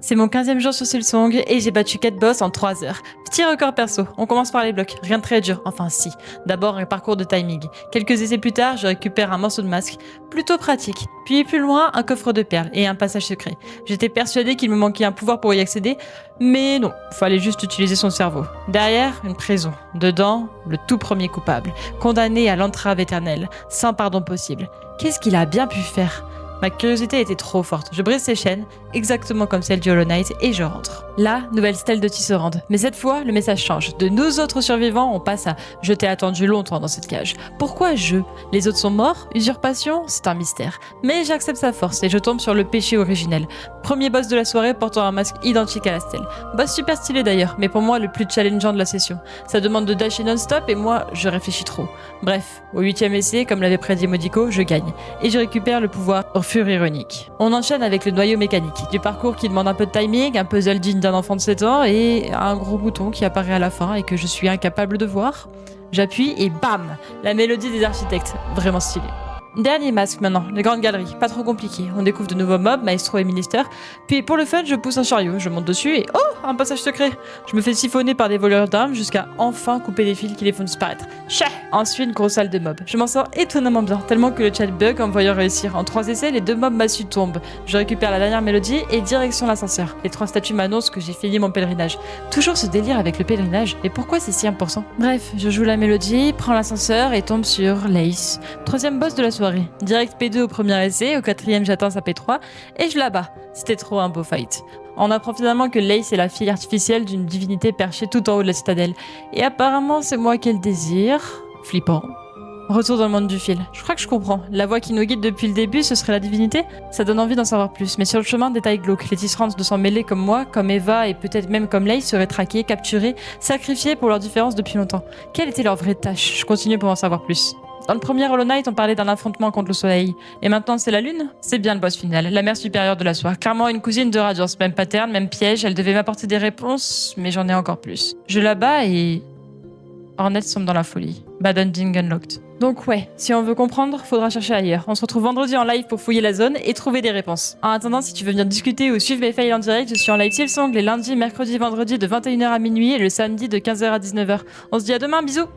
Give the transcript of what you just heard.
C'est mon 15e jour sur Silsong et j'ai battu 4 boss en 3 heures. Petit record perso, on commence par les blocs, rien de très dur, enfin si. D'abord un parcours de timing. Quelques essais plus tard, je récupère un morceau de masque, plutôt pratique. Puis plus loin, un coffre de perles et un passage secret. J'étais persuadée qu'il me manquait un pouvoir pour y accéder, mais non, fallait juste utiliser son cerveau. Derrière, une prison. Dedans, le tout premier coupable, condamné à l'entrave éternelle, sans pardon possible. Qu'est-ce qu'il a bien pu faire ? Ma curiosité était trop forte. Je brise ses chaînes, exactement comme celle du Hollow Knight, et je rentre. Là, nouvelle stèle de Tisserand. Mais cette fois, le message change. De nous autres survivants, on passe à « Je t'ai attendu longtemps dans cette cage ». Pourquoi je ? Les autres sont morts ? Usurpation ? C'est un mystère. Mais j'accepte sa force et je tombe sur le péché originel. Premier boss de la soirée portant un masque identique à la stèle. Boss super stylé d'ailleurs, mais pour moi le plus challengeant de la session. Ça demande de dasher non-stop et moi, je réfléchis trop. Bref, au 8e essai, comme l'avait prédit Modico, je gagne. Et je récupère le pouvoir au fur ironique. On enchaîne avec le noyau mécanique, du parcours qui demande un peu de timing, un puzzle digne d'un enfant de 7 ans et un gros bouton qui apparaît à la fin et que je suis incapable de voir. J'appuie et bam, la mélodie des architectes, vraiment stylée. Dernier masque maintenant, les grandes galeries, pas trop compliqué. On découvre de nouveaux mobs, maestro et minister. Puis pour le fun, je pousse un chariot, je monte dessus et oh, un passage secret. Je me fais siphonner par des voleurs d'armes jusqu'à enfin couper des fils qui les font disparaître. Chah. Ensuite, grosse salle de mobs. Je m'en sors étonnamment bien, tellement que le chat bug en voyant réussir. En 3 essais, les 2 mobs massus tombent. Je récupère la dernière mélodie et direction l'ascenseur. Les 3 statues m'annoncent que j'ai fini mon pèlerinage. Toujours ce délire avec le pèlerinage, et pourquoi c'est si important ? Bref, je joue la mélodie, prends l'ascenseur et tombe sur Lace. 3e boss de la soirée. Direct P2 au premier essai, au 4e j'atteins sa P3 et je la bats. C'était trop un beau fight. On apprend finalement que Lace est la fille artificielle d'une divinité perchée tout en haut de la citadelle. Et apparemment c'est moi qu'elle désire. Flippant. Retour dans le monde du fil. Je crois que je comprends. La voix qui nous guide depuis le début, ce serait la divinité ? Ça donne envie d'en savoir plus. Mais sur le chemin, détail glauque. Les Tisserands de s'en mêler comme moi, comme Eva et peut-être même comme Lace seraient traqués, capturés, sacrifiés pour leur différence depuis longtemps. Quelle était leur vraie tâche ? Je continue pour en savoir plus. Dans le premier Hollow Knight, on parlait d'un affrontement contre le soleil. Et maintenant, c'est la lune ? C'est bien le boss final, la mère supérieure de la soie. Clairement une cousine de Radiance, même pattern, même piège. Elle devait m'apporter des réponses, mais j'en ai encore plus. Je la bats et... Hornet sombre dans la folie. Bad ending unlocked. Donc ouais, si on veut comprendre, faudra chercher ailleurs. On se retrouve vendredi en live pour fouiller la zone et trouver des réponses. En attendant, si tu veux venir discuter ou suivre mes fails en direct, je suis en live Silsong les lundis, mercredis, vendredis de 21h à minuit et le samedi de 15h à 19h. On se dit à demain, bisous!